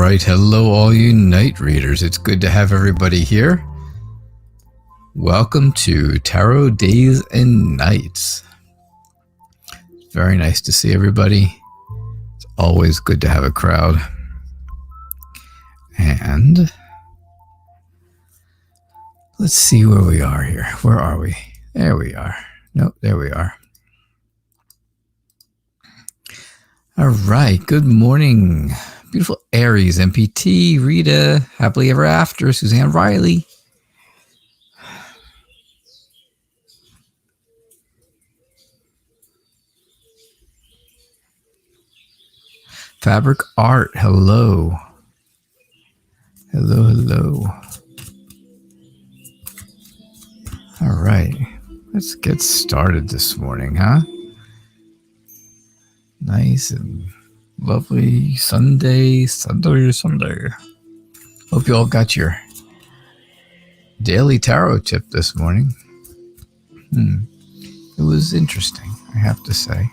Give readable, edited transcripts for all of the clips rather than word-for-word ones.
right, hello all you night readers. It's good to have everybody here. Welcome to Tarot Days and Nights. It's very nice to see everybody. It's always good to have a crowd. And let's see where we are here. Where are we? There we are. Nope, there we are. All right, good morning. Beautiful Aries, MPT, Rita, Happily Ever After, Suzanne Riley. Fabric Art, hello. Hello, hello. All right, let's get started this morning, huh? Nice and lovely Sunday. Hope you all got your daily tarot tip this morning. It was interesting, I have to say.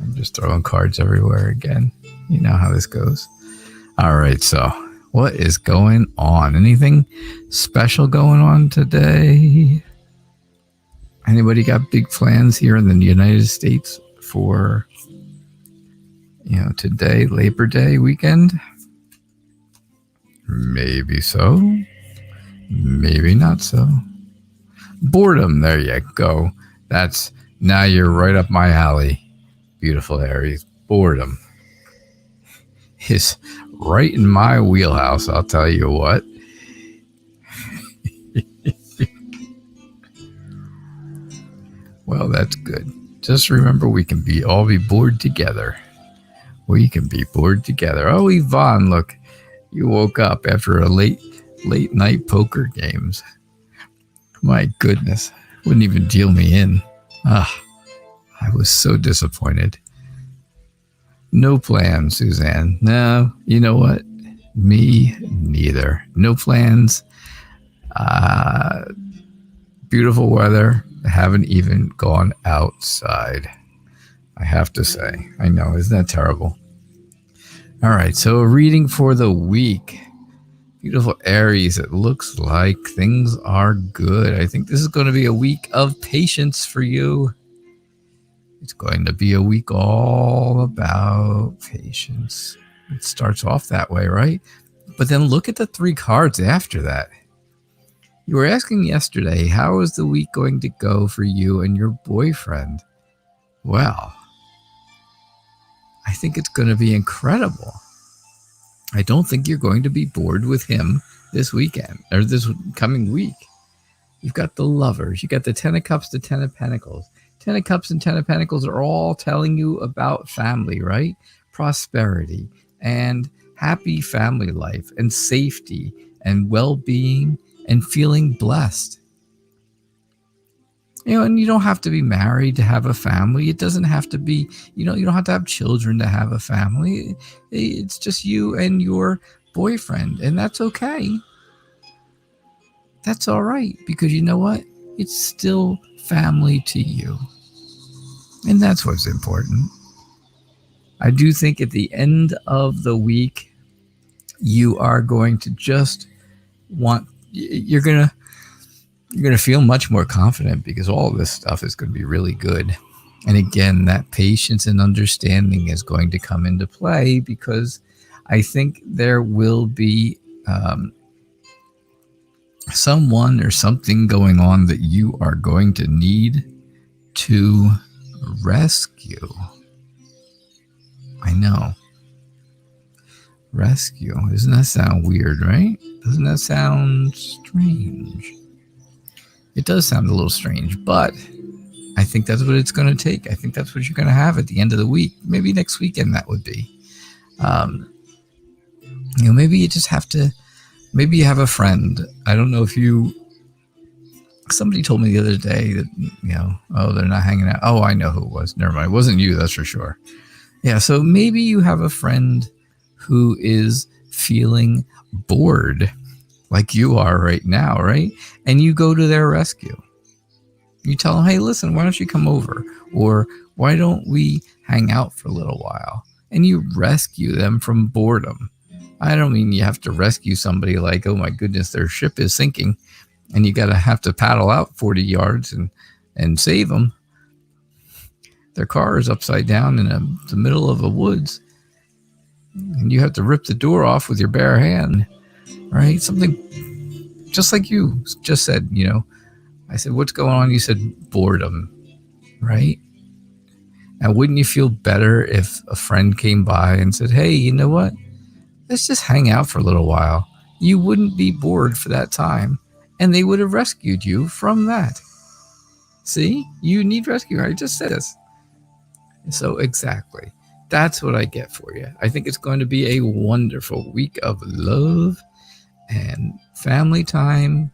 I'm just throwing cards everywhere again. You know how this goes. All right, so what is going on? Anything special going on today? Anybody got big plans here in the United States for, today, Labor Day weekend? Maybe so. Maybe not so. Boredom, there you go. Now you're right up my alley. Beautiful Aries. Boredom is right in my wheelhouse, I'll tell you what. Well, that's good. Just remember, we can all be bored together. We can be bored together. Oh, Yvonne, look, you woke up after a late night poker games. My goodness, wouldn't even deal me in. I was so disappointed. No plans, Suzanne. No, you know what? Me neither. No plans. Beautiful weather. I haven't even gone outside, I have to say. I know, isn't that terrible? All right, so a reading for the week. Beautiful Aries, it looks like things are good. I think this is going to be a week of patience for you. It's going to be a week all about patience. It starts off that way, right? But then look at the 3 cards after that. You were asking yesterday, how is the week going to go for you and your boyfriend? Well, I think it's going to be incredible. I don't think you're going to be bored with him this weekend or this coming week. You've got the Lovers. You got the 10 of Cups, the 10 of Pentacles. 10 of Cups and 10 of Pentacles are all telling you about family, right? Prosperity and happy family life and safety and well-being and feeling blessed. And you don't have to be married to have a family. It doesn't have to be, you don't have to have children to have a family. It's just you and your boyfriend, and that's okay. That's all right, because you know what? It's still family to you. And that's what's important. I do think at the end of the week, you are going to just you're going to feel much more confident, because all of this stuff is going to be really good. And again, that patience and understanding is going to come into play, because I think there will be someone or something going on that you are going to need to rescue. I know. Rescue. Doesn't that sound weird, right? Doesn't that sound strange? It does sound a little strange, but I think that's what it's going to take. I think that's what you're going to have at the end of the week. Maybe next weekend that would be. Maybe you just have to, maybe you have a friend. I don't know if somebody told me the other day that, they're not hanging out. Oh, I know who it was. Never mind. It wasn't you, that's for sure. Yeah, so maybe you have a friend who is feeling bored like you are right now, right? And you go to their rescue. You tell them, hey, listen, why don't you come over? Or why don't we hang out for a little while? And you rescue them from boredom. I don't mean you have to rescue somebody like, oh my goodness, their ship is sinking and you have to paddle out 40 yards and save them. Their car is upside down in the middle of the woods and you have to rip the door off with your bare hand, right? Something just like you just said, I said, what's going on? You said boredom, right? Now, wouldn't you feel better if a friend came by and said, hey, you know what? Let's just hang out for a little while. You wouldn't be bored for that time, and they would have rescued you from that. See? You need rescue. I just said this. So exactly. That's what I get for you. I think it's going to be a wonderful week of love and family time.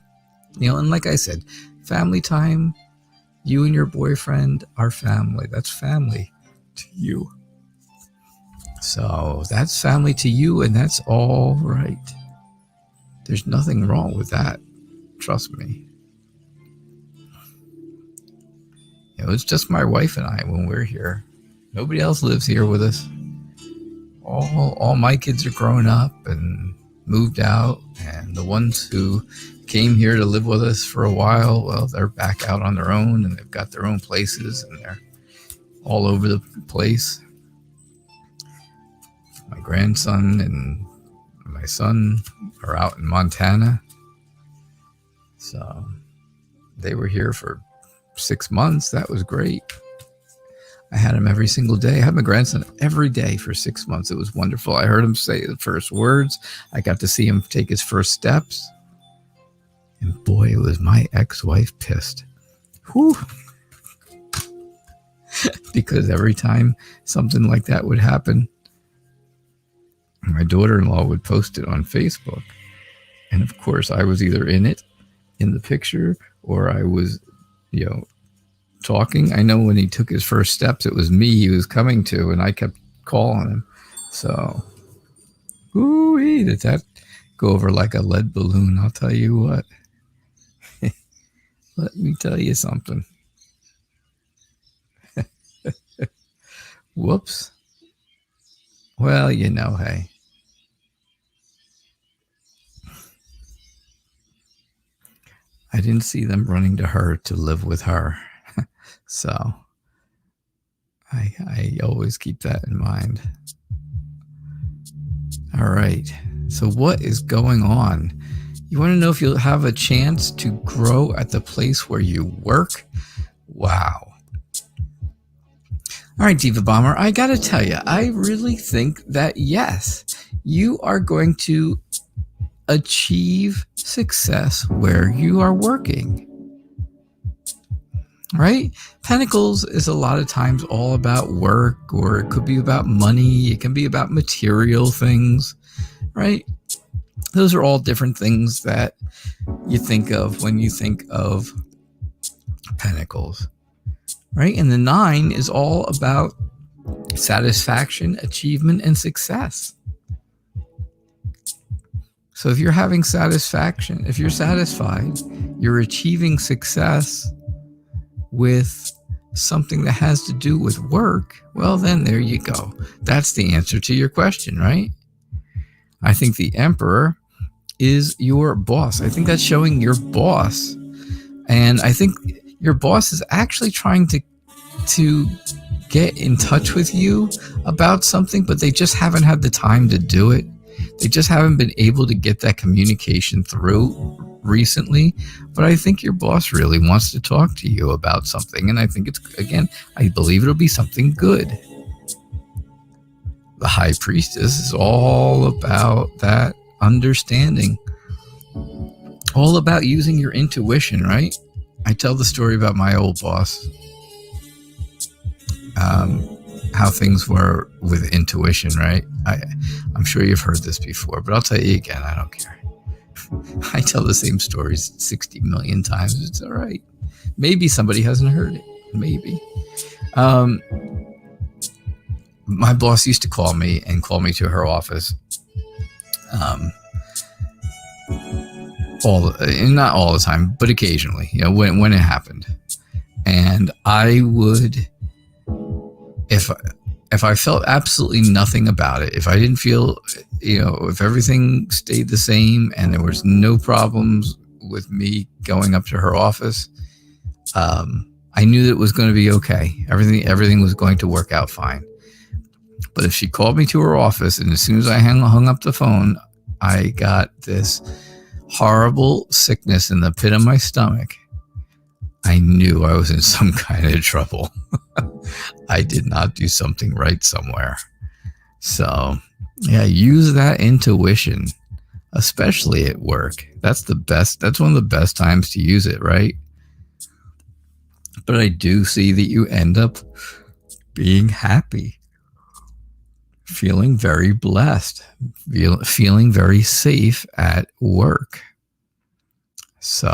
And like I said, family time, you and your boyfriend are family. That's family to you. So that's family to you, and that's all right. There's nothing wrong with that. Trust me. It's just my wife and I when we're here. Nobody else lives here with us. All my kids are grown up and moved out, and the ones who came here to live with us for a while, well, they're back out on their own and they've got their own places and they're all over the place. My grandson and my son are out in Montana. So they were here for 6 months. That was great. I had him every single day. I had my grandson every day for 6 months. It was wonderful. I heard him say the first words. I got to see him take his first steps. And boy, was my ex-wife pissed. Whew. Because every time something like that would happen, my daughter-in-law would post it on Facebook. And of course, I was either in the picture, or I was, talking. I know when he took his first steps, it was me he was coming to, and I kept calling him. So, did that go over like a lead balloon? I'll tell you what. Let me tell you something. Whoops. Well, hey. I didn't see them running to her to live with her. So I always keep that in mind. All right. So what is going on? You want to know if you'll have a chance to grow at the place where you work? Wow. All right, Diva Bomber, I got to tell you, I really think that, yes, you are going to achieve success where you are working. Right? Pentacles is a lot of times all about work, or it could be about money. It can be about material things, right? Those are all different things that you think of when you think of Pentacles, right? And the 9 is all about satisfaction, achievement, and success. So if you're having satisfaction, if you're satisfied, you're achieving success with something that has to do with work, well, then there you go. That's the answer to your question, right? I think the Emperor is your boss. I think that's showing your boss. And I think your boss is actually trying to get in touch with you about something, but they just haven't had the time to do it. They just haven't been able to get that communication through recently. But I think your boss really wants to talk to you about something. And I think I believe it'll be something good. The High Priestess is all about that understanding. All about using your intuition, right? I tell the story about my old boss. How things were with intuition, right? I'm sure you've heard this before, but I'll tell you again. I don't care. I tell the same stories 60 million times. It's all right. Maybe somebody hasn't heard it. Maybe. My boss used to call me to her office not all the time, but occasionally, when it happened. And I would, if I felt absolutely nothing about it, if I didn't feel, if everything stayed the same and there was no problems with me going up to her office, I knew that it was going to be okay. Everything was going to work out fine. But if she called me to her office, and as soon as I hung up the phone, I got this horrible sickness in the pit of my stomach, I knew I was in some kind of trouble. I did not do something right somewhere. So, yeah, use that intuition, especially at work. That's one of the best times to use it, right? But I do see that you end up being happy, feeling very blessed, feeling very safe at work. So,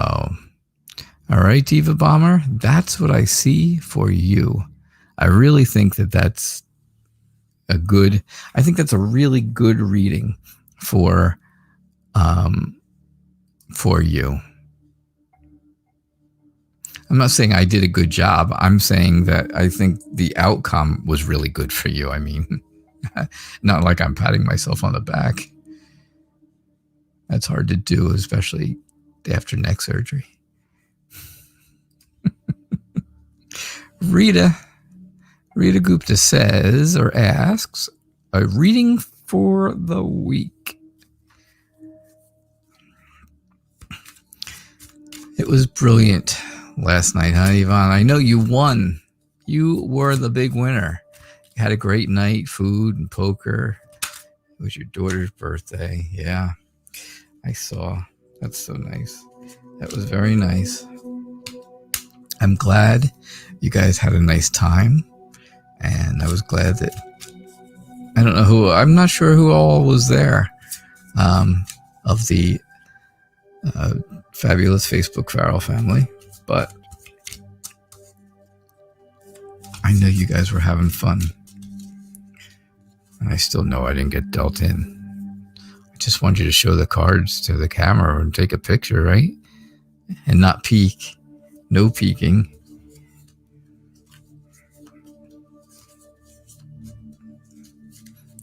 all right, Diva Bomber, that's what I see for you. I really think that's a really good reading for you. I'm not saying I did a good job. I'm saying that I think the outcome was really good for you. I mean, not like I'm patting myself on the back. That's hard to do, especially after neck surgery. Rita Gupta says or asks, a reading for the week. It was brilliant last night, huh, Yvonne? I know you won. You were the big winner. You had a great night, food and poker. It was your daughter's birthday. Yeah, I saw. That's so nice. That was very nice. I'm glad you guys had a nice time. And I was glad that, I'm not sure who all was there of the fabulous Facebook Farrell family, but I know you guys were having fun. And I still know I didn't get dealt in. I just want you to show the cards to the camera and take a picture, right? And not peek. No peeking.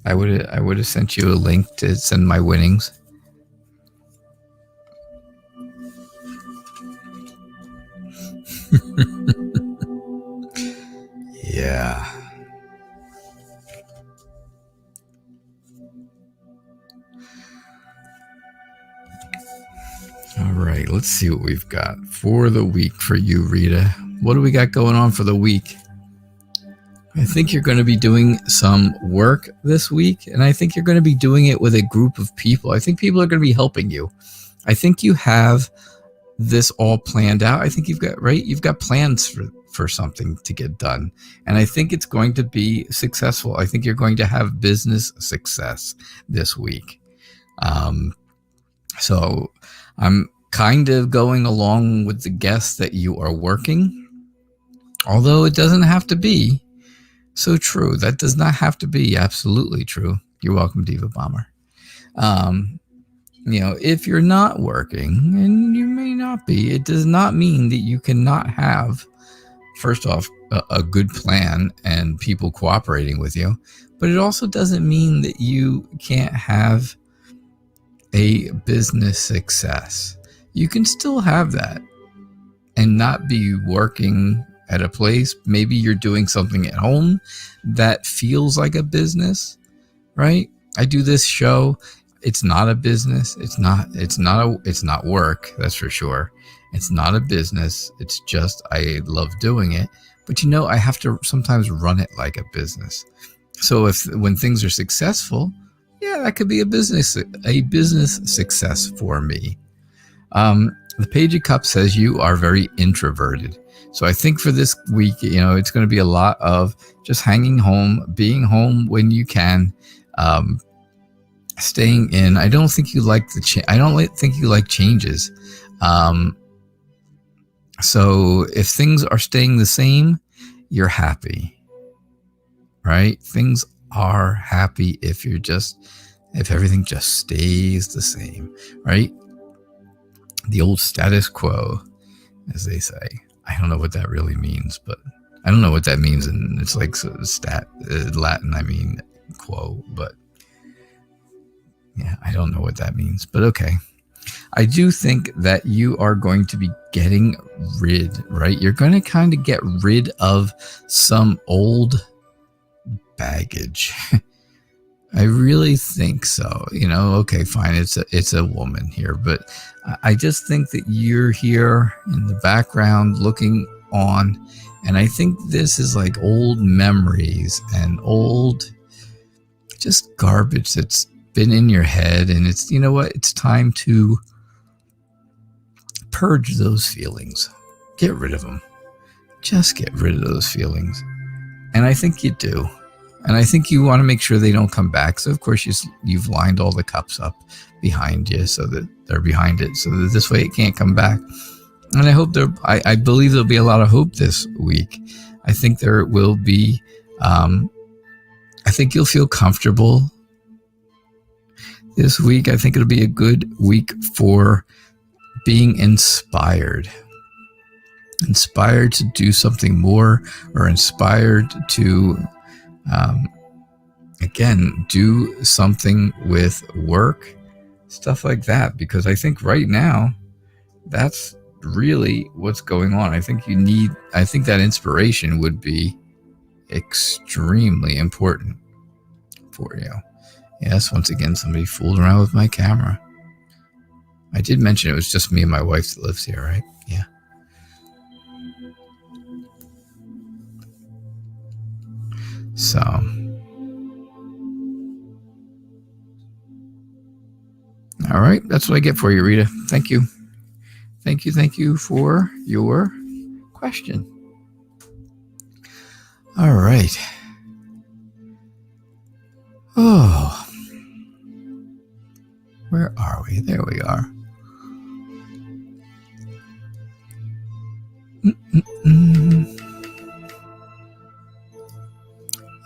I would have sent you a link to send my winnings. Yeah. All right, let's see what we've got for the week for you, Rita. What do we got going on for the week? I think you're going to be doing some work this week, and I think you're going to be doing it with a group of people. I think people are going to be helping you. I think you have this all planned out. I think you've got plans for something to get done, and I think it's going to be successful. I think you're going to have business success this week. So I'm kind of going along with the guess that you are working, although it doesn't have to be. So true. That does not have to be absolutely true. You're welcome, Diva Bomber. If you're not working, and you may not be, it does not mean that you cannot have, first off, a good plan and people cooperating with you. But it also doesn't mean that you can't have a business success. You can still have that and not be working at a place. Maybe you're doing something at home that feels like a business, right? I do this show. It's not a business. It's not work. That's for sure. It's not a business. It's just, I love doing it. But I have to sometimes run it like a business. So when things are successful, yeah, that could be a business success for me. The Page of Cups says you are very introverted. So I think for this week, it's going to be a lot of just hanging home, being home when you can, staying in. I don't think you like I don't think you like changes. So if things are staying the same, you're happy, right? Things are happy if everything just stays the same, right? the old status quo, as they say. I don't know what that really means, but I don't know what that means. And it's like Latin, I mean, quo, but yeah, I don't know what that means, but okay. I do think that you are going to be getting rid, right? You're going to kind of get rid of some old baggage. I really think so. Okay, fine. It's a woman here, but I just think that you're here in the background looking on, and I think this is like old memories and old just garbage that's been in your head, and it's, you know what? It's time to purge those feelings. Get rid of them. Just get rid of those feelings. And I think you do. And I think you want to make sure they don't come back. So, of course, you've lined all the cups up behind you so that they're behind it, so that this way it can't come back. And I hope I believe there'll be a lot of hope this week. I think there will be, I think you'll feel comfortable this week. I think it'll be a good week for being inspired to do something more, or inspired to, again, do something with work, stuff like that. Because I think right now, that's really what's going on. I think that inspiration would be extremely important for you. Yes, once again, somebody fooled around with my camera. I did mention it was just me and my wife that lives here, right? Yeah. So, all right, that's what I get for you, Rita. Thank you. Thank you for your question. All right. Oh, where are we? There we are.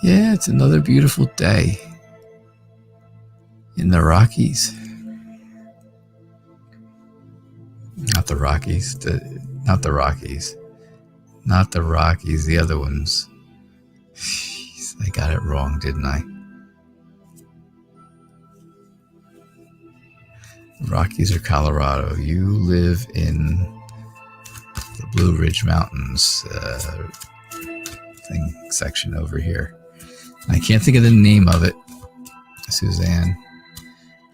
Yeah, it's another beautiful day in the Rockies. Not the Rockies, the other ones. Jeez, I got it wrong, didn't I? Rockies are Colorado. You live in the Blue Ridge Mountains section over here. I can't think of the name of it, Suzanne.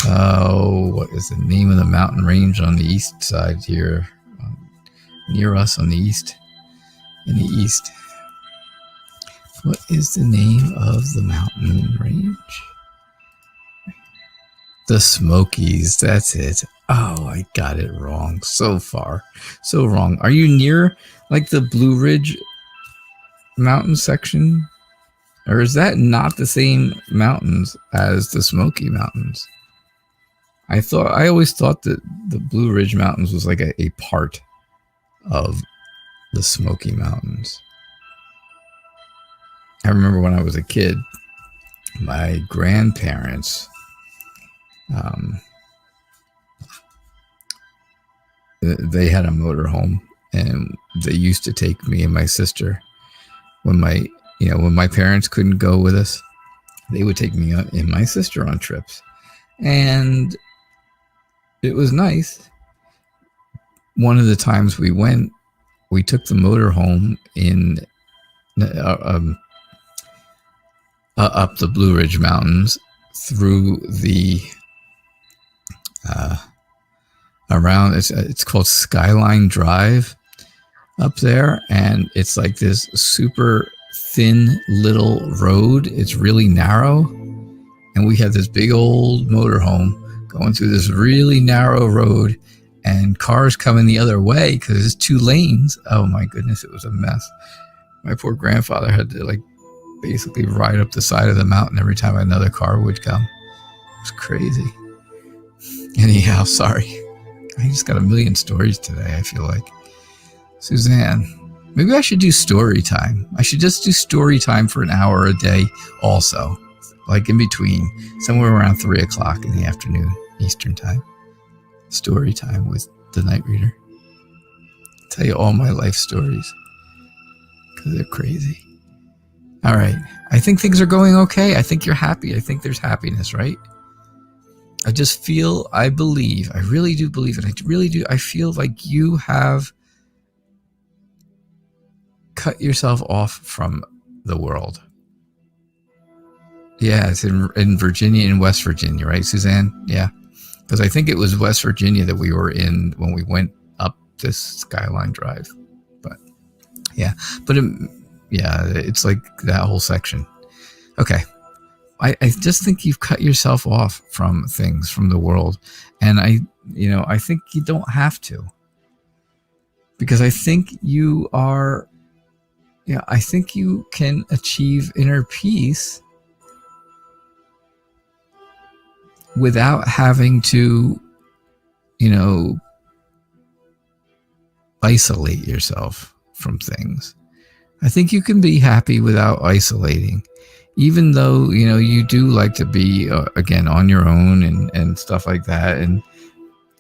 Oh, what is the name of the mountain range on the east side here, near us on the east? In the east. What is the name of the mountain range? The Smokies, that's it. Oh, I got it wrong. So far. So wrong. Are you near like the Blue Ridge mountain section? Or is that not the same mountains as the Smoky Mountains? I always thought that the Blue Ridge Mountains was like a part of the Smoky Mountains. I remember when I was a kid, my grandparents, they had a motorhome, and they used to take me and my sister when my parents couldn't go with us. They would take me and my sister on trips, and it was nice. One of the times we went, we took the motorhome in up the Blue Ridge Mountains through the around. It's called Skyline Drive up there, and it's like this super thin little road. It's really narrow, and we had this big old motorhome going through this really narrow road, and cars coming the other way because it's 2 lanes. Oh my goodness, it was a mess. My poor grandfather had to basically ride up the side of the mountain every time another car would come. It was crazy. Anyhow, sorry. I just got a million stories today, I feel like. Suzanne, maybe I should do story time. I should just do story time for an hour a day also. Like in between, somewhere around 3 o'clock in the afternoon, Eastern time. Story time with the Night Reader. Tell you all my life stories because they're crazy. All right. I think things are going okay. I think you're happy. I think there's happiness, right? I just feel, I believe, I really do believe it. I really do. I feel like you have cut yourself off from the world. Yeah, it's in Virginia, in West Virginia, right, Suzanne? Yeah. Because I think it was West Virginia that we were in when we went up this Skyline Drive. But yeah, it's like that whole section. Okay. I just think you've cut yourself off from things, from the world. And I think you don't have to. Because I think you are, I think you can achieve inner peace without having to, isolate yourself from things. I think you can be happy without isolating, even though, you do like to be, again, on your own and stuff like that. And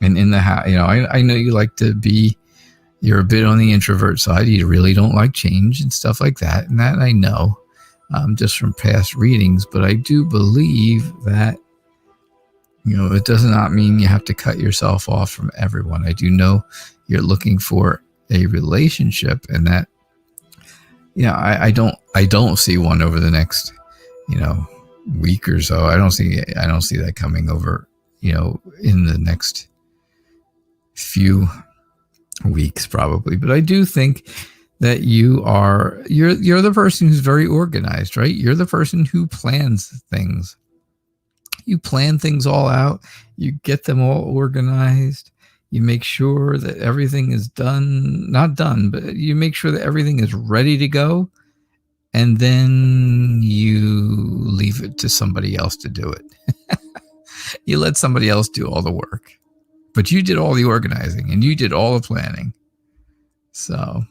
in the house, I know you like to be, you're a bit on the introvert side. You really don't like change and stuff like that. And that I know, just from past readings, but I do believe that, it does not mean you have to cut yourself off from everyone. I do know you're looking for a relationship, and that, I don't see one over the next, week or so. I don't see that coming over, in the next few weeks probably. But I do think that you're the person who's very organized, right? You're the person who plans things. You plan things all out. You get them all organized. You make sure that everything is not done, but you make sure that everything is ready to go. And then you leave it to somebody else to do it. You let somebody else do all the work. But you did all the organizing and you did all the planning. So,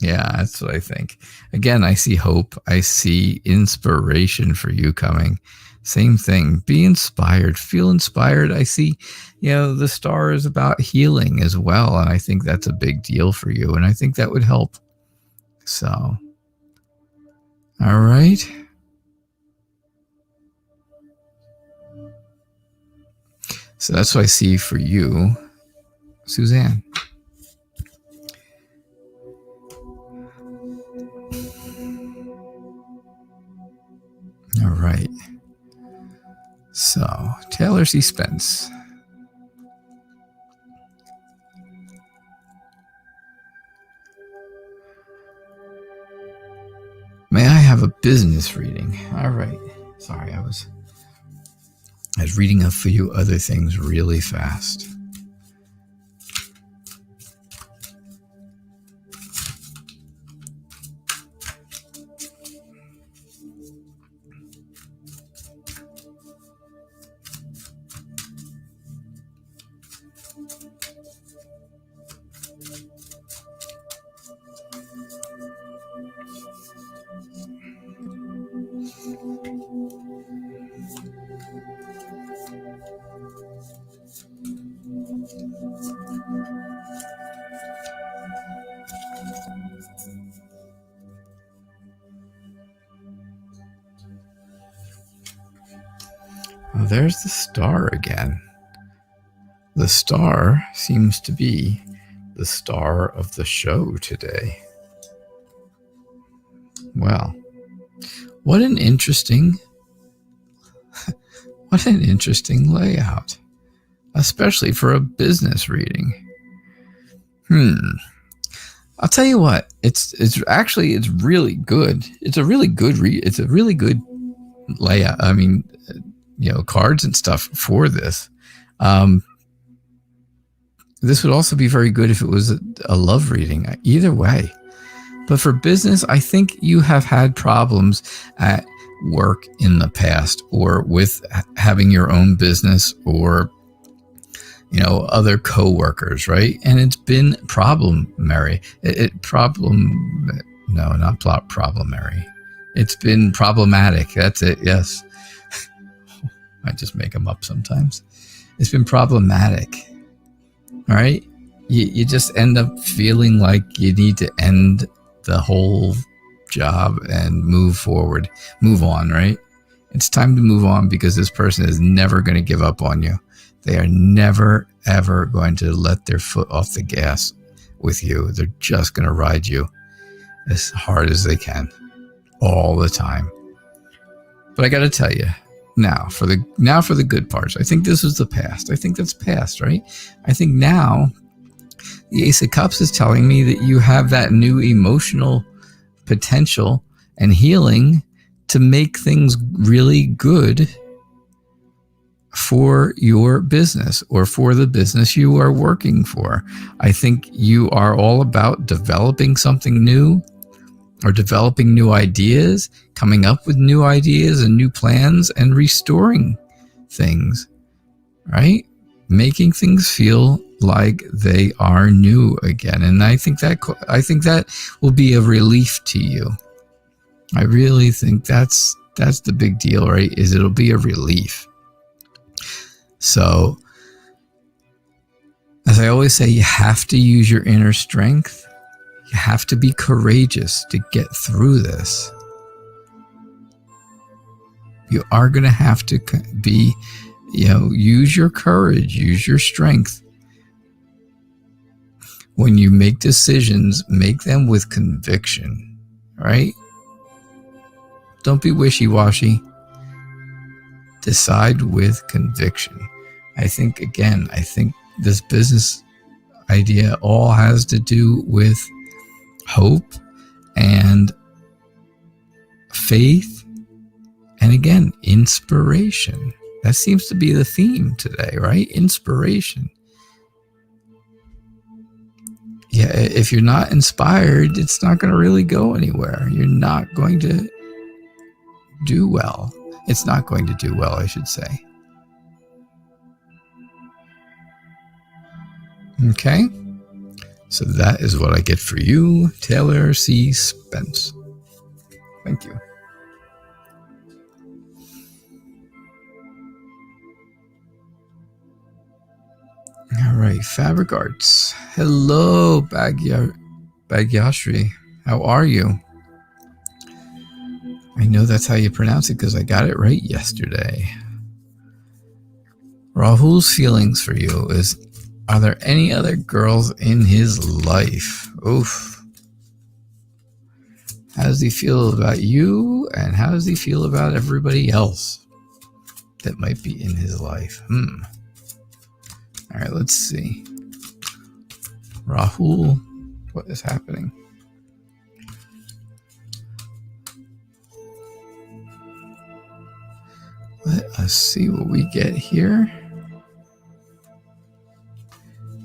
yeah, that's what I think. Again, I see hope. I see inspiration for you coming. Same thing. Be inspired. Feel inspired. I see, the star is about healing as well. And I think that's a big deal for you. And I think that would help. So, all right. So that's what I see for you, Suzanne. All right. So, Taylor C. Spence. May I have a business reading? All right. Sorry, I was reading a few other things really fast. Well, there's the star again. The star seems to be the star of the show today. Well, what an interesting layout, especially for a business reading. I'll tell you what, it's really good. It's a really good layout. I mean, cards and stuff for this. This would also be very good if it was a love reading. Either way. But for business, I think you have had problems at work in the past, or with having your own business, or other co-workers, right? And it's been problemary. Problemary. It's been problematic. That's it. Yes. I just make them up sometimes. It's been problematic. right? You just end up feeling like you need to end the whole job and move forward, move on, right? It's time to move on because this person is never going to give up on you. They are never, ever going to let their foot off the gas with you. They're just going to ride you as hard as they can all the time. But I got to tell you, now for the good parts. I think this is the past. I think that's past, right? I think now the Ace of Cups is telling me that you have that new emotional potential and healing to make things really good for your business or for the business you are working for. I think you are all about developing something new or developing new ideas, coming up with new ideas and new plans and restoring things, right? Making things feel like they are new again. And I think that will be a relief to you. I really think that's the big deal, right? Is it'll be a relief. So, as I always say, you have to use your inner strength. You have to be courageous to get through this. You are going to have to be, use your courage, use your strength. When you make decisions, make them with conviction, right? Don't be wishy-washy. Decide with conviction. I think this business idea all has to do with hope and faith, and again, inspiration. That seems to be the theme today, right? Inspiration. Yeah, if you're not inspired, it's not going to really go anywhere. You're not going to do well. It's not going to do well, I should say. Okay, so that is what I get for you, Taylor C. Spence. Thank you. All right, Fabric Arts. Hello, Bagyashri. How are you? I know that's how you pronounce it because I got it right yesterday. Rahul's feelings for you is, are there any other girls in his life? Oof. How does he feel about you, and how does he feel about everybody else that might be in his life? All right, let's see. Rahul, what is happening? Let us see what we get here.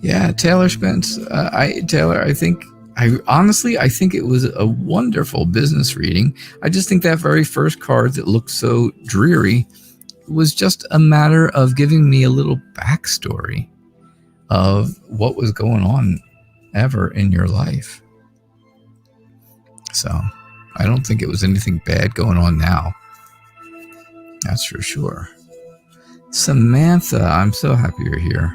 Yeah, Taylor Spence. Taylor, I think it was a wonderful business reading. I just think that very first card that looked so dreary was just a matter of giving me a little backstory of what was going on ever in your life. So I don't think it was anything bad going on now. That's for sure. Samantha, I'm so happy you're here.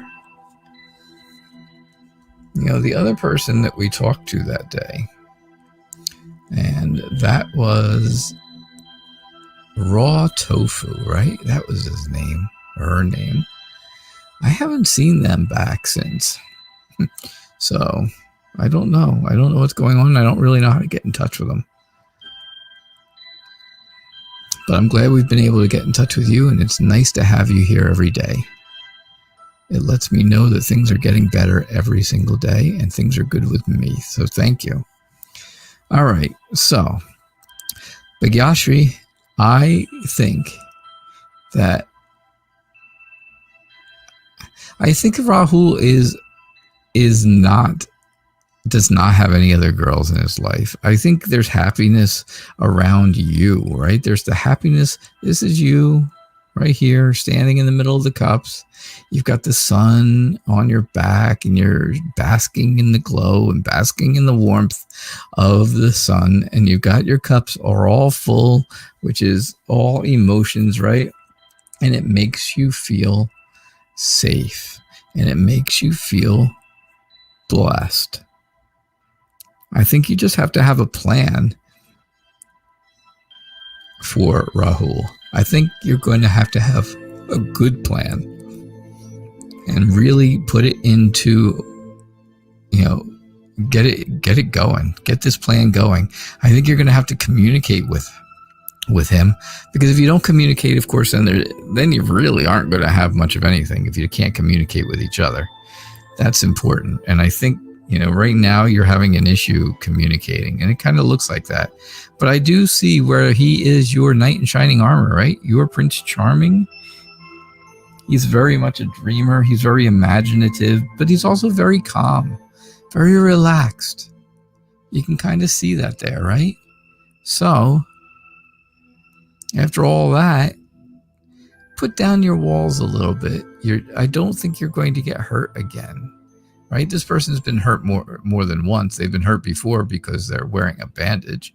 The other person that we talked to that day, and that was Raw Tofu, right? That was his name, or her name. I haven't seen them back since. So, I don't know. I don't know what's going on. I don't really know how to get in touch with them. But I'm glad we've been able to get in touch with you, and it's nice to have you here every day. It lets me know that things are getting better every single day, and things are good with me. So thank you. All right. So, Bagyashri, I think Rahul does not have any other girls in his life. I think there's happiness around you, right? There's the happiness. This is you right here standing in the middle of the cups. You've got the sun on your back and you're basking in the glow and basking in the warmth of the sun. And you've got your cups are all full, which is all emotions, right? And it makes you feel safe and it makes you feel blessed. I think you just have to have a plan for Rahul. I think you're going to have a good plan and really put it into, get it going, get this plan going. I think you're going to have to communicate with him, because if you don't communicate, of course, then you really aren't going to have much of anything if you can't communicate with each other. That's important. And I think, right now you're having an issue communicating, and it kind of looks like that. But I do see where he is your knight in shining armor, right? Your Prince Charming. He's very much a dreamer. He's very imaginative, but he's also very calm, very relaxed. You can kind of see that there, right? So, after all that, put down your walls a little bit. I don't think you're going to get hurt again. Right? This person's been hurt more than once. They've been hurt before because they're wearing a bandage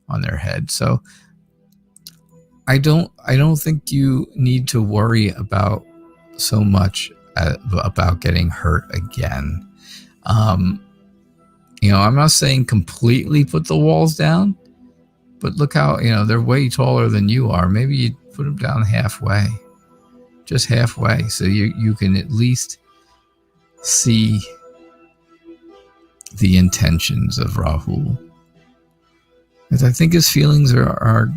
on their head. So I don't think you need to worry about so much about getting hurt again. I'm not saying completely put the walls down, but look how, they're way taller than you are. Maybe you put them down halfway, just halfway. So you can at least see the intentions of Rahul, because I think his feelings are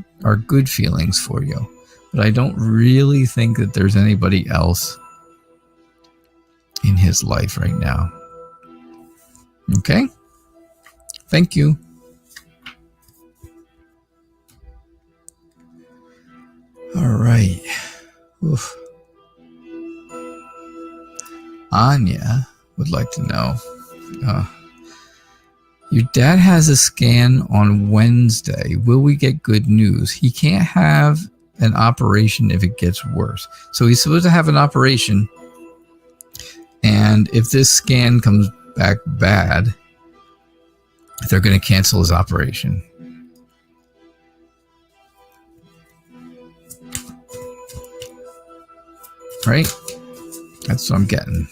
good feelings for you, but I don't really think that there's anybody else in his life right now. Okay, thank you. All right. Oof. Anya would like to know, your dad has a scan on Wednesday. Will we get good news? He can't have an operation if it gets worse. So he's supposed to have an operation, and if this scan comes back bad, they're going to cancel his operation. Right? That's what I'm getting.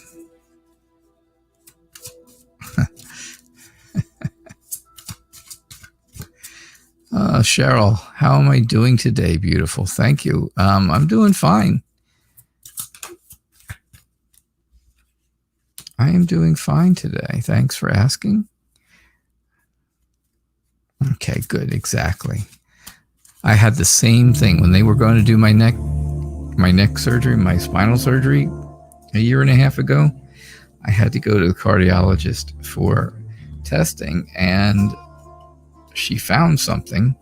Cheryl, how am I doing today? Beautiful. Thank you. I'm doing fine. I am doing fine today. Thanks for asking. Okay, good. Exactly. I had the same thing when they were going to do my neck surgery, my spinal surgery a year and a half ago. I had to go to the cardiologist for testing, and she found something.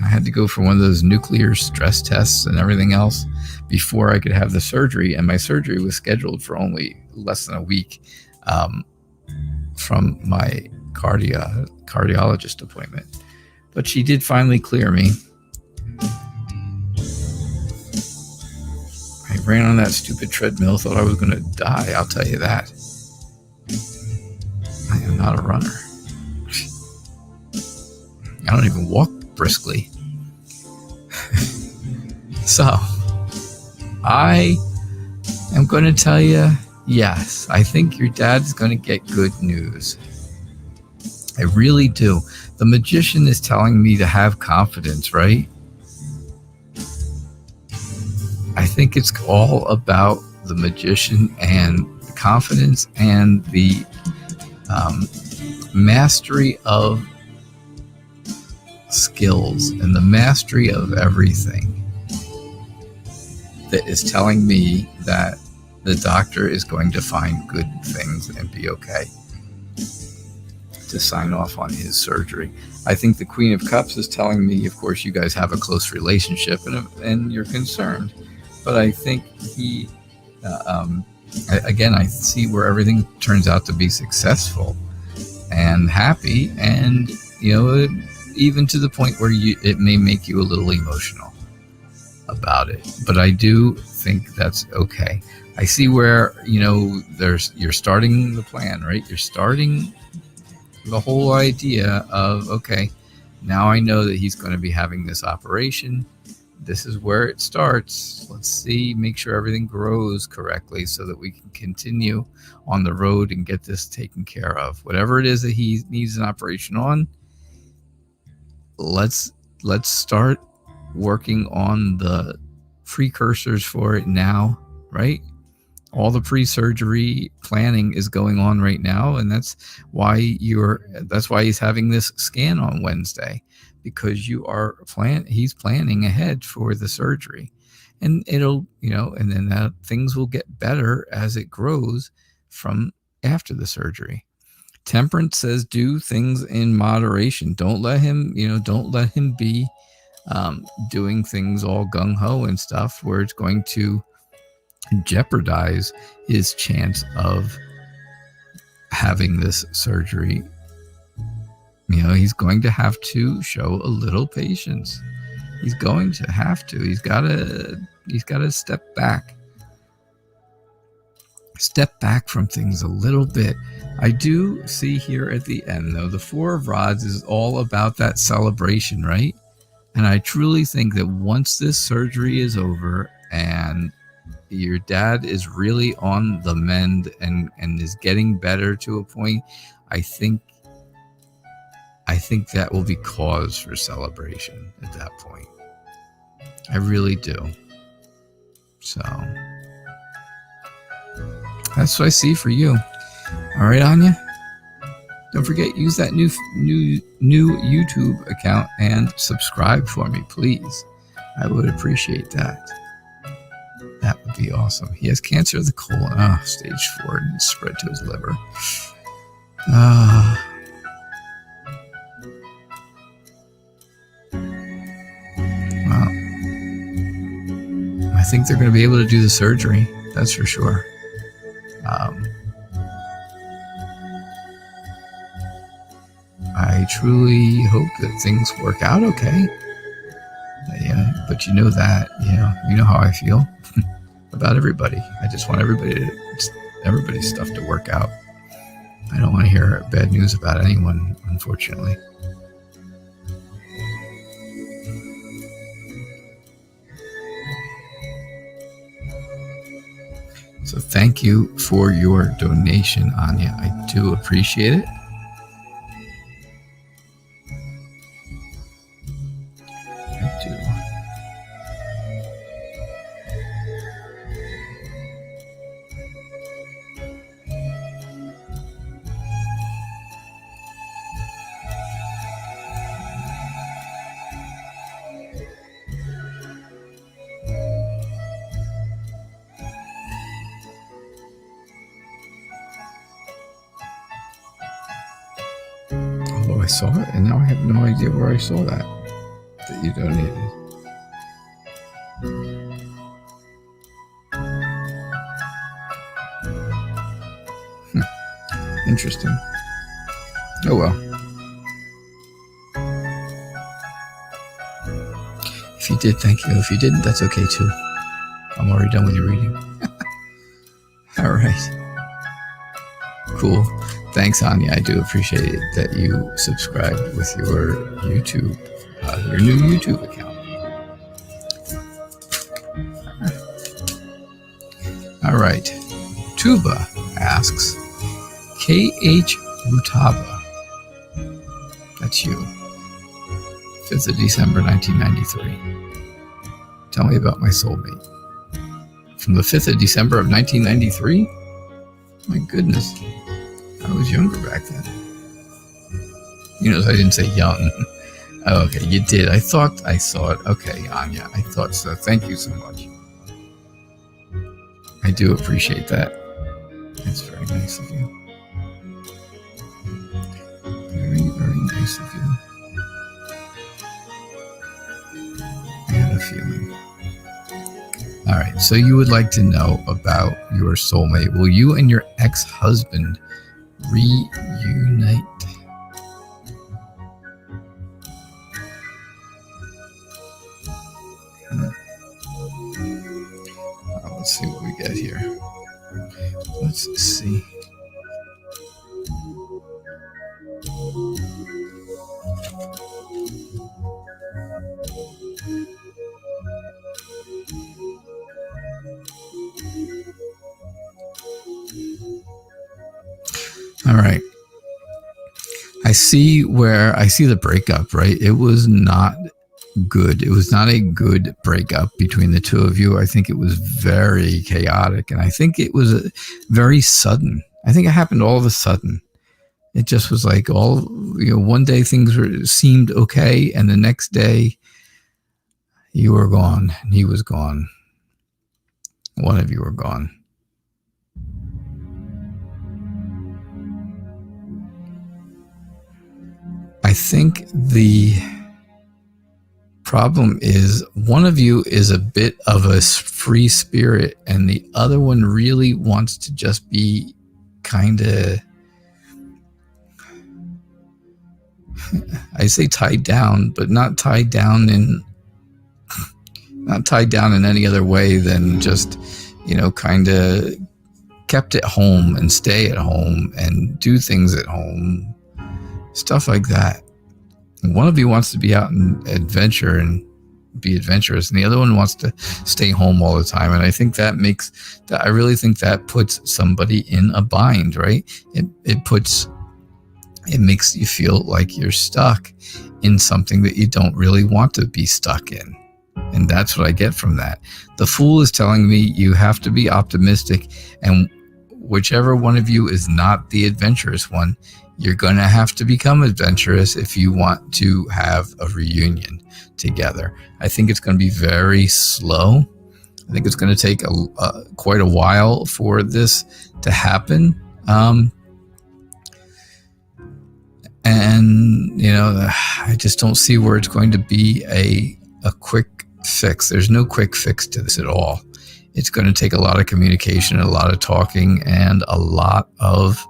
I had to go for one of those nuclear stress tests and everything else before I could have the surgery. And my surgery was scheduled for only less than a week from my cardiologist appointment. But she did finally clear me. I ran on that stupid treadmill, thought I was going to die, I'll tell you that. I am not a runner. I don't even walk briskly. So, I am going to tell you, yes, I think your dad's going to get good news. I really do. The magician is telling me to have confidence, right? I think it's all about the magician and the confidence and the mastery of skills and the mastery of everything that is telling me that the doctor is going to find good things and be okay to sign off on his surgery. I think the Queen of Cups is telling me, of course, you guys have a close relationship and you're concerned. But I think he, again, I see where everything turns out to be successful and happy, and, even to the point where it may make you a little emotional about it. But I do think that's okay. I see where, you're starting the plan, right? You're starting the whole idea of, okay, now I know that he's going to be having this operation. this is where it starts. Let's see, make sure everything grows correctly so that we can continue on the road and get this taken care of. Whatever it is that he needs an operation on, let's start working on the precursors for it now, right? All the pre-surgery planning is going on right now, and that's why he's having this scan on Wednesday, because he's planning ahead for the surgery, and it'll, and then that things will get better as it grows from after the surgery. Temperance says do things in moderation. Don't let him be doing things all gung-ho and stuff where it's going to jeopardize his chance of having this surgery. He's going to have to show a little patience. He's going to have to. He's got to step back from things a little bit. I do see here at the end, though, the Four of Rods is all about that celebration, right? And I truly think that once this surgery is over and your dad is really on the mend and is getting better to a point, I think that will be cause for celebration at that point. I really do. So that's what I see for you. All right, Anya. Don't forget, use that new YouTube account and subscribe for me, please. I would appreciate that. That would be awesome. He has cancer of the colon. Stage 4, and it's spread to his liver. Well, I think they're going to be able to do the surgery. That's for sure. I truly hope that things work out okay. But you know how I feel about everybody. I just want everybody's stuff to work out. I don't want to hear bad news about anyone, unfortunately. So thank you for your donation, Anya. I do appreciate it. I saw it, and now I have no idea where I saw that you donated. Interesting. Oh well. If you did, thank you. If you didn't, that's okay too. I'm already done with your reading. All right. Cool. Thanks, Anya. I do appreciate it that you subscribed with your YouTube, your new YouTube account. All right. Tuba asks, K.H. Rutaba. That's you. 5th of December, 1993. Tell me about my soulmate. From the 5th of December of 1993? My goodness. I was younger back then. I didn't say young. Oh, okay, you did. I thought I saw it. Okay, Anya, I thought so. Thank you so much. I do appreciate that. That's very nice of you. Very, very nice of you. I had a feeling. All right, so you would like to know about your soulmate. Will you and your ex-husband reunite? Let's see what we get here. Let's see. All right. I see the breakup, right? It was not good. It was not a good breakup between the two of you. I think it was very chaotic, and I think it was very sudden. I think it happened all of a sudden. It just was like one day things seemed okay, and the next day you were gone and he was gone. One of you were gone. I think the problem is one of you is a bit of a free spirit, and the other one really wants to just be kind of, I say tied down, but not tied down in any other way than just, kind of kept at home and stay at home and do things at home, stuff like that. One of you wants to be out and adventure and be adventurous, and the other one wants to stay home all the time. And I think I really think that puts somebody in a bind, right? It makes you feel like you're stuck in something that you don't really want to be stuck in. And that's what I get from that. The Fool is telling me you have to be optimistic, and whichever one of you is not the adventurous one, you're going to have to become adventurous if you want to have a reunion together. I think it's going to be very slow. I think it's going to take quite a while for this to happen. I just don't see where it's going to be a quick fix. There's no quick fix to this at all. It's going to take a lot of communication, a lot of talking, and a lot of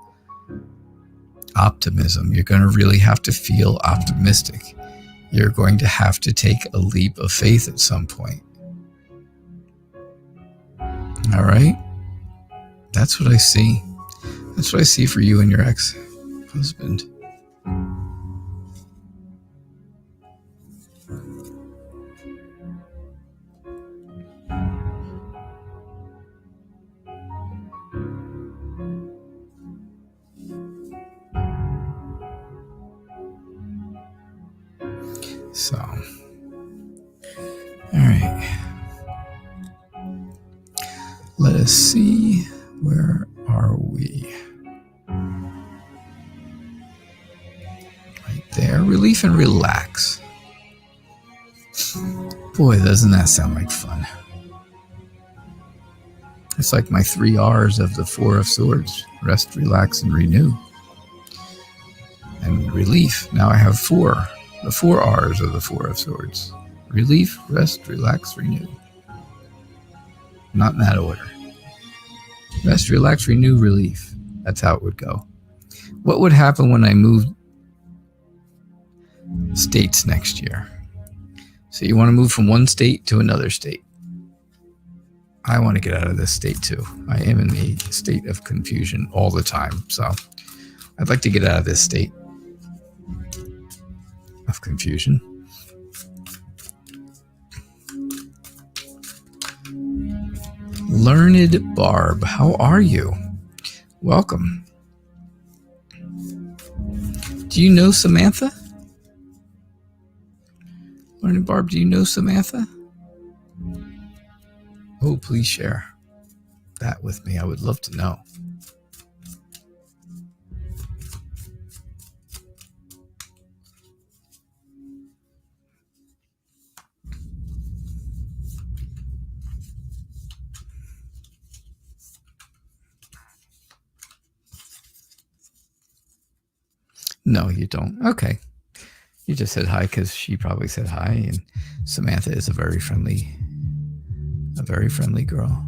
optimism. You're going to really have to feel optimistic. You're going to have to take a leap of faith at some point. All right? That's what I see. That's what I see for you and your ex-husband. So, all right. Let us see. Where are we? Right there. Relief and relax. Boy, doesn't that sound like fun? It's like my 3 R's of the 4 of Swords. Rest, relax, and renew. And relief. Now I have 4. The 4 R's of the 4 of Swords. Relief, rest, relax, renew. Not in that order. Rest, relax, renew, relief. That's how it would go. What would happen when I moved states next year? So you want to move from one state to another state. I want to get out of this state too. I am in the state of confusion all the time. So I'd like to get out of this state of confusion. Learned Barb, how are you? Welcome. Do you know Samantha? Learned Barb, do you know Samantha? Oh, please share that with me. I would love to know. No, you don't. Okay. You just said hi because she probably said hi, and Samantha is a very friendly girl.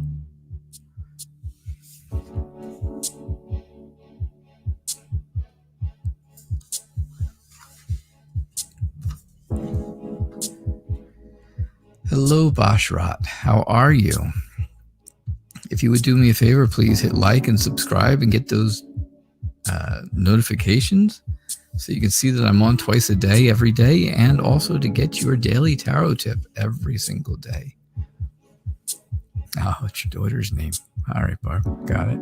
Hello, Bashrat. How are you? If you would do me a favor, please hit like and subscribe and get those notifications so you can see that I'm on twice a day, every day, and also to get your daily tarot tip every single day. Oh, what's your daughter's name? All right, Barb, got it.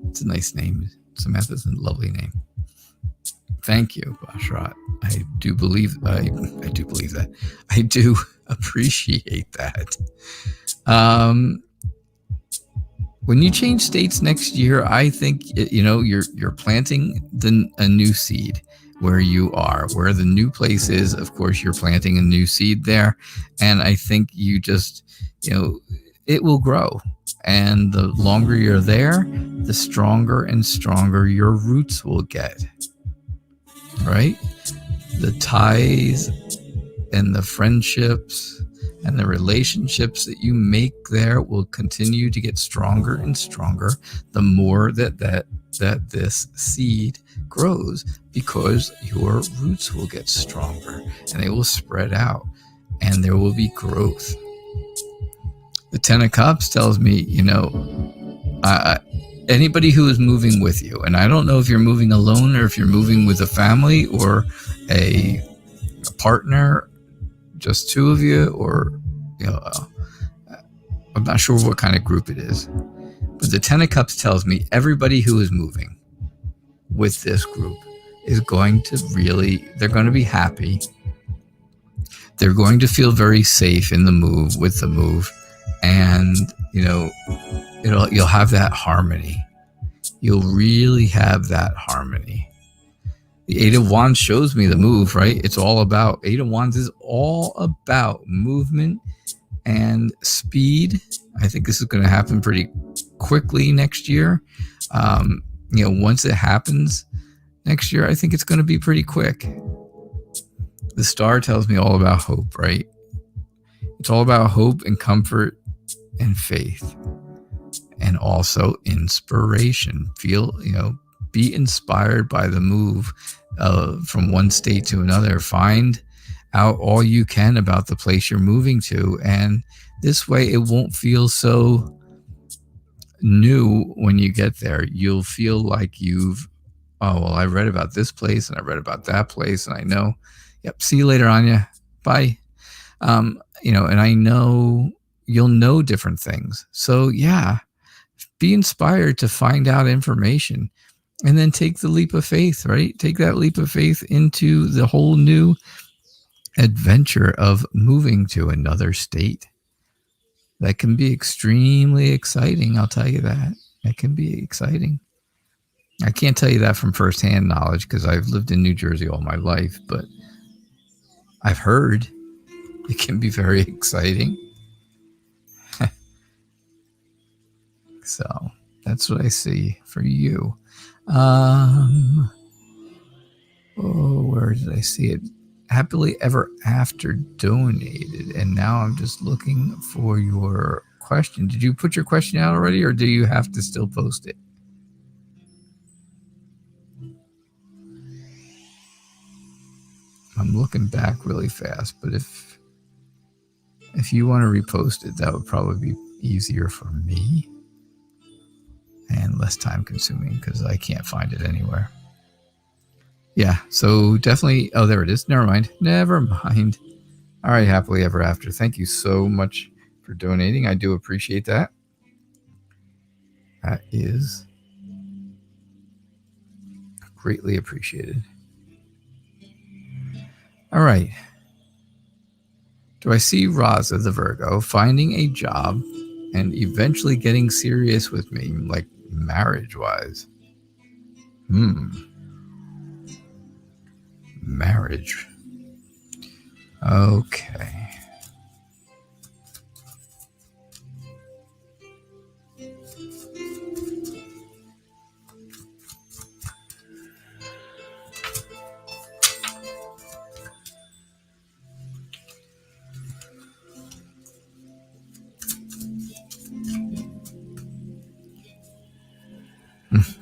It's a nice name. Samantha's a lovely name. Thank you, Bashrat. I do believe that. I do appreciate that. When you change states next year, I think you're planting a new seed where you are, where the new place is. Of course, you're planting a new seed there, and I think you just it will grow. And the longer you're there, the stronger and stronger your roots will get. Right? The ties and the friendships and the relationships that you make there will continue to get stronger and stronger the more that this seed grows, because your roots will get stronger and they will spread out and there will be growth. The Ten of Cups tells me, anybody who is moving with you, and I don't know if you're moving alone or if you're moving with a family or a partner, just two of you, or I'm not sure what kind of group it is, but the Ten of Cups tells me everybody who is moving with this group is going to they're going to be happy. They're going to feel very safe in the move, with the move, and you'll have that harmony. You'll really have that harmony. The Eight of Wands shows me the move, right? It's all about, Eight of Wands is all about movement and speed. I think this is going to happen pretty quickly next year. Once it happens next year, I think it's going to be pretty quick. The Star tells me all about hope, right? It's all about hope and comfort and faith, and also inspiration. Be inspired by the move from one state to another. Find out all you can about the place you're moving to, and this way it won't feel so new when you get there. You'll feel like I read about this place and I read about that place, and I know. Yep. See you later, Anya. Bye. And I know you'll know different things. So yeah, be inspired to find out information, and then take the leap of faith, right? Take that leap of faith into the whole new adventure of moving to another state. That can be extremely exciting. I'll tell you that. It can be exciting. I can't tell you that from firsthand knowledge because I've lived in New Jersey all my life, but I've heard it can be very exciting. So that's what I see for you. Where did I see it? Happily Ever After donated, and now I'm just looking for your question. Did you put your question out already, or do you have to still post it? I'm looking back really fast, but if you want to repost it, that would probably be easier for me and less time consuming because I can't find it anywhere. Yeah, so definitely. Oh, there it is. Never mind. All right, Happily Ever After. Thank you so much for donating. I do appreciate that. That is greatly appreciated. All right. Do I see Raza, the Virgo, finding a job and eventually getting serious with me, like marriage-wise? Marriage. Okay.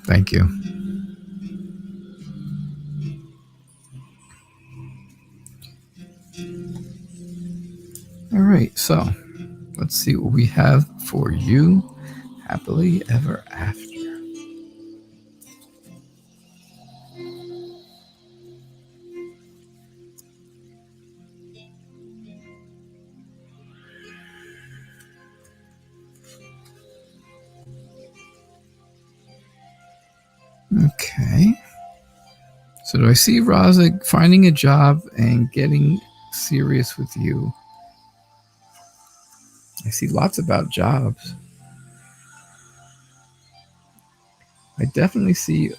Thank you. All right, so let's see what we have for you. Happily Ever After. Okay. So do I see Raza finding a job and getting serious with you? I see lots about jobs. I definitely see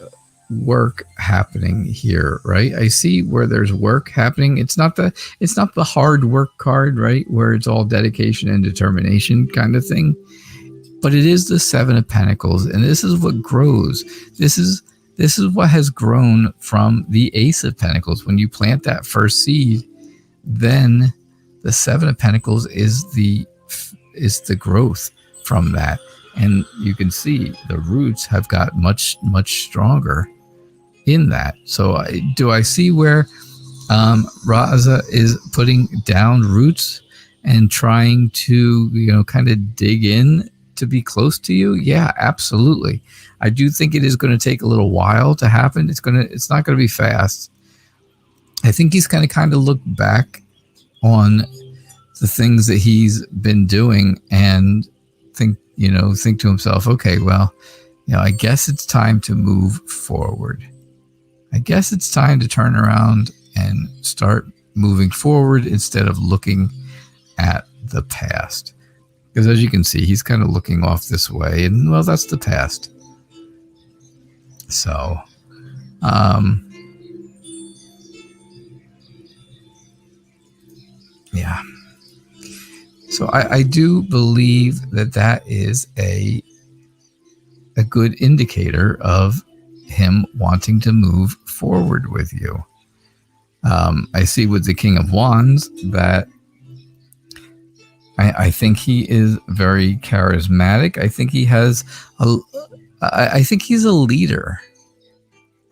work happening here, right? I see where there's work happening. It's not the hard work card, right? Where it's all dedication and determination kind of thing. But it is the Seven of Pentacles, and this is what grows. This is what has grown from the Ace of Pentacles. When you plant that first seed, then the Seven of Pentacles is the growth from that. And you can see the roots have got much stronger in that. So do I see where Raza is putting down roots and trying to, kind of dig in to be close to you? Yeah, absolutely. I do think it is going to take a little while to happen. It's not going to be fast. I think he's going to kind of look back on the things that he's been doing and think to himself, okay, well, I guess it's time to move forward. I guess it's time to turn around and start moving forward instead of looking at the past. Because as you can see, he's kind of looking off this way, and well, that's the past. So, yeah. So I do believe that is a good indicator of him wanting to move forward with you. I see with the King of Wands that I think he is very charismatic. I think he has I think he's a leader,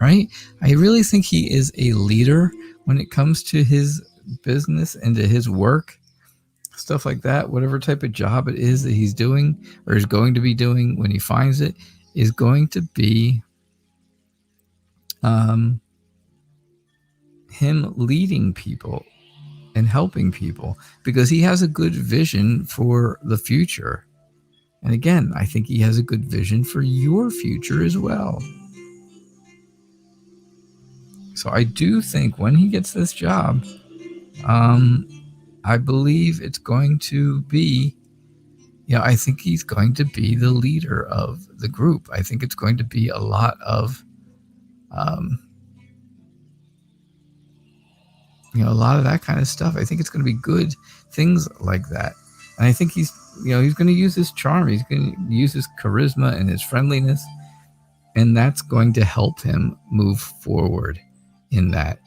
right? I really think he is a leader when it comes to his business and to his work, stuff like that. Whatever type of job it is that he's doing or is going to be doing when he finds it is going to be him leading people and helping people, because he has a good vision for the future. And again, I think he has a good vision for your future as well. So I do think when he gets this job, I believe it's going to be, I think he's going to be the leader of the group. I think it's going to be a lot of, a lot of that kind of stuff. I think it's going to be good things like that. And I think he's going to use his charm. He's going to use his charisma and his friendliness. And that's going to help him move forward in that.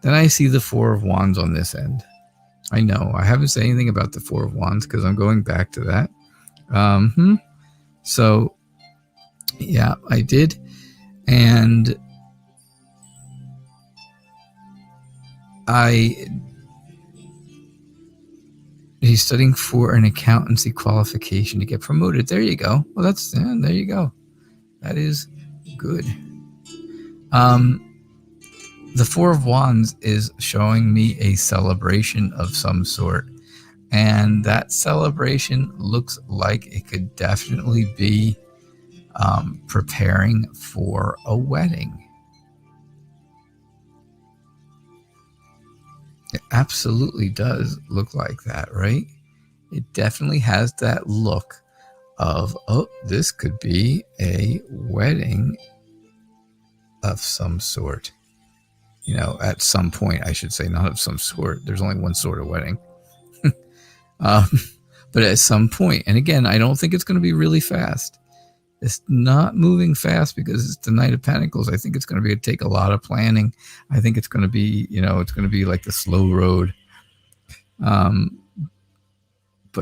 Then I see the Four of Wands on this end. I know I haven't said anything about the Four of Wands because I'm going back to that. So, yeah, I did. And he's studying for an accountancy qualification to get promoted. There you go. Well, there you go. That is good. The Four of Wands is showing me a celebration of some sort. And that celebration looks like it could definitely be preparing for a wedding. It absolutely does look like that, right? It definitely has that look of, this could be a wedding of some sort. At some point, I should say, not of some sort. There's only one sort of wedding. But at some point, and again, I don't think it's going to be really fast. It's not moving fast because it's the Knight of Pentacles. I think it's going to take a lot of planning. I think it's going to be, it's going to be like the slow road. But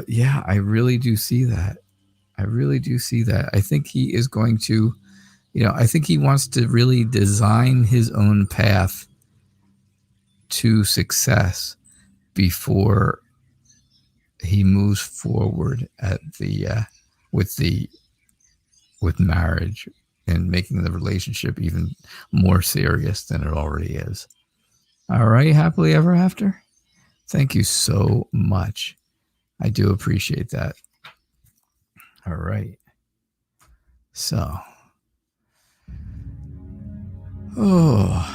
yeah, I really do see that. I think he is going to, I think he wants to really design his own path to success before he moves forward with marriage and making the relationship even more serious than it already is. All right, happily ever after. Thank you so much. I do appreciate that. All right. So Oh,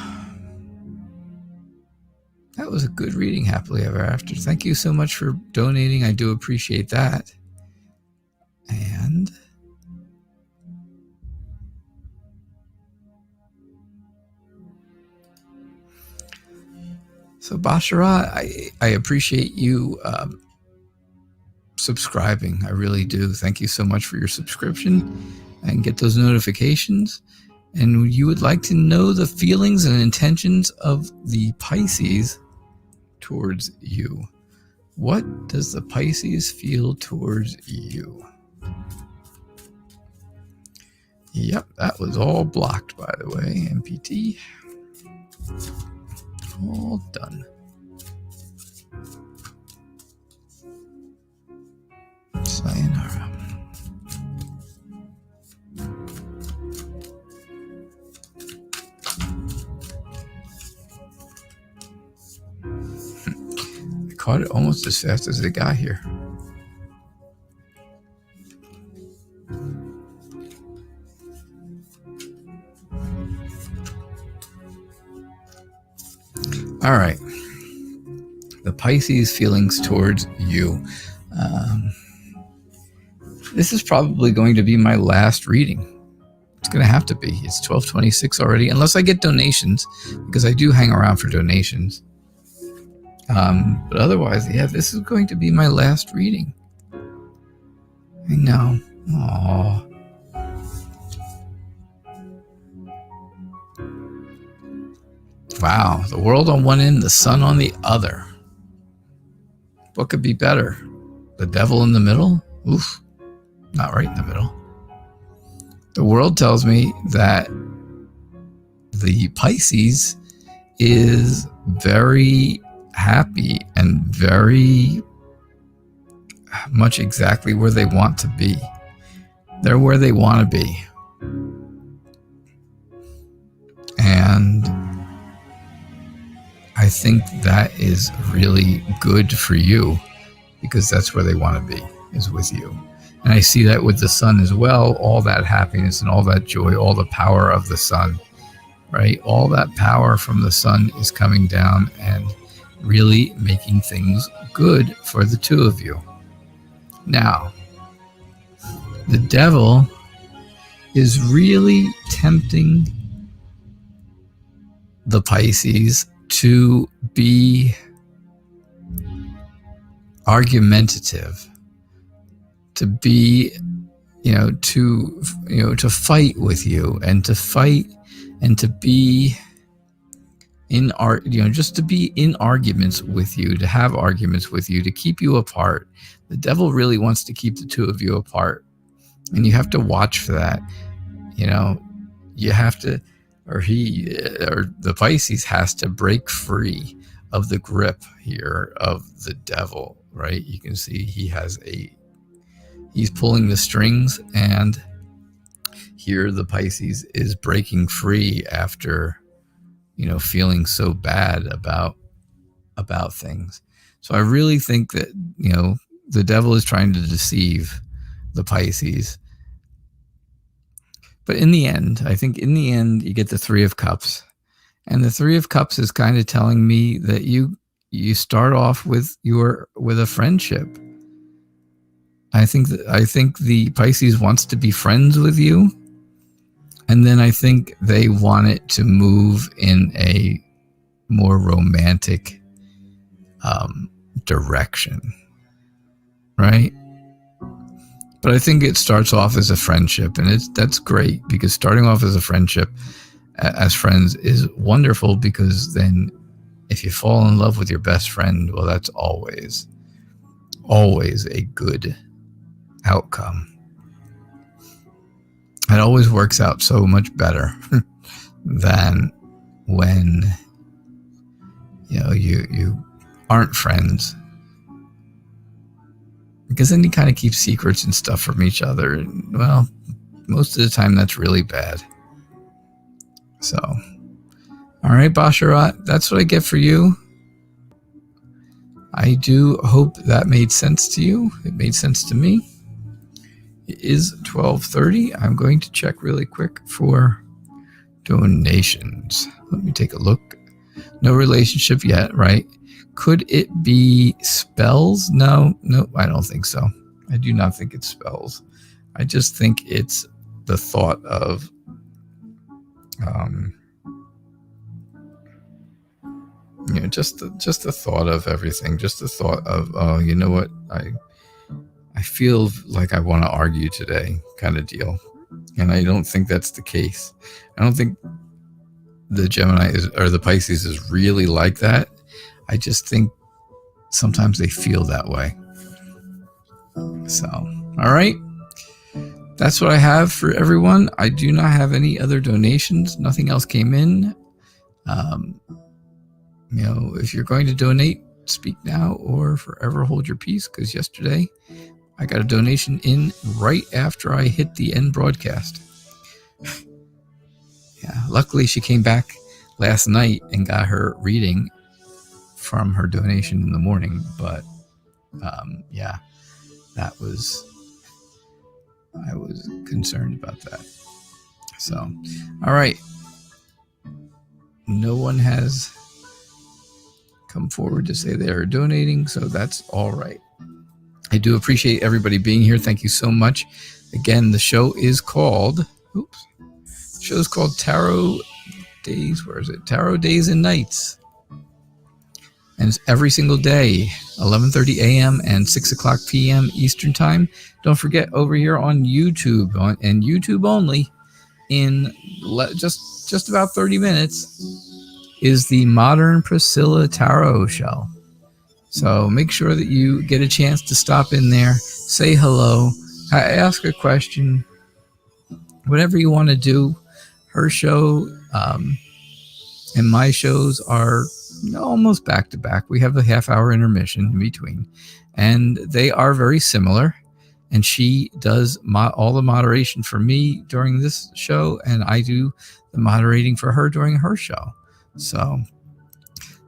that was a good reading, Happily Ever After. Thank you so much for donating. I do appreciate that. And so, Basharat, I appreciate you subscribing. I really do. Thank you so much for your subscription and get those notifications. And you would like to know the feelings and intentions of the Pisces towards you. What does the Pisces feel towards you? Yep, that was all blocked, by the way. MPT. All done. Sayonara. I caught it almost as fast as it got here. All right. The Pisces feelings towards you. This is probably going to be my last reading. It's going to have to be. It's 12:26 already, unless I get donations, because I do hang around for donations. But otherwise, yeah, this is going to be my last reading. I know. Aww. Wow, the world on one end, the sun on the other. What could be better? The devil in the middle? Oof, not right in the middle. The world tells me that the Pisces is very happy and very much exactly where they want to be. They're where they want to be. And I think that is really good for you, because that's where they want to be, is with you. And I see that with the sun as well, all that happiness and all that joy, all the power of the sun, right? All that power from the sun is coming down and really making things good for the two of you. Now, the devil is really tempting the Pisces to be argumentative, to be, to fight with you, and to fight and to be in just to be in arguments with you, to have arguments with you, to keep you apart. The devil really wants to keep the two of you apart, and you have to watch for that. You have to, or the Pisces has to break free of the grip here of the devil, right? You can see he's pulling the strings, and here the Pisces is breaking free after, feeling so bad about things. So I really think that, the devil is trying to deceive the Pisces. But I think in the end, you get the Three of Cups. And the Three of Cups is kind of telling me that you start off with a friendship. I think the Pisces wants to be friends with you. And then I think they want it to move in a more romantic direction, right? But I think it starts off as a friendship, and that's great, because starting off as a friendship, as friends, is wonderful, because then if you fall in love with your best friend, well, that's always a good outcome. It always works out so much better than when you aren't friends, because then you kind of keep secrets and stuff from each other, and well, most of the time that's really bad. So, all right, Basharat, that's what I get for you. I do hope that made sense to you. It made sense to me. It is 12:30. I'm going to check really quick for donations. Let me take a look. No relationship yet, right? Could it be spells? No, I don't think so. I do not think it's spells. I just think it's the thought of just the thought of everything, just the thought of, oh, you know what, I feel like I want to argue today, kind of deal. And I don't think that's the case. I don't think the Gemini or the Pisces is really like that. I just think sometimes they feel that way. So, all right. That's what I have for everyone. I do not have any other donations. Nothing else came in. If you're going to donate, speak now or forever hold your peace, because yesterday I got a donation in right after I hit the end broadcast. Yeah, luckily she came back last night and got her reading from her donation in the morning. But I was concerned about that. So, all right. No one has come forward to say they are donating, so that's all right. I do appreciate everybody being here. Thank you so much. Again, the show is called Tarot Days. Where is it? Tarot Days and Nights. And it's every single day, 11:30 a.m. and 6 o'clock p.m. Eastern Time. Don't forget, over here on YouTube, and YouTube only, in just about 30 minutes, is the Modern Priscilla Tarot Show. So make sure that you get a chance to stop in there, say hello, ask a question, whatever you want to do. Her show and my shows are almost back to back. We have a half-hour intermission in between, and they are very similar. And she does all the moderation for me during this show, and I do the moderating for her during her show. So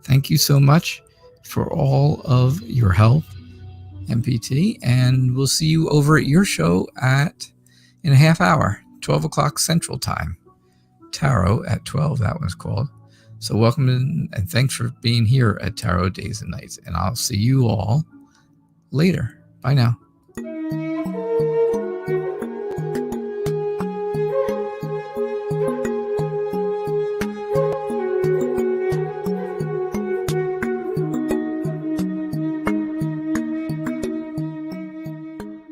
thank you so much for all of your help, MPT, and we'll see you over at your show in a half hour, 12 o'clock Central Time. Tarot at 12, that one's called. So welcome and thanks for being here at Tarot Days and Nights, and I'll see you all later. Bye now.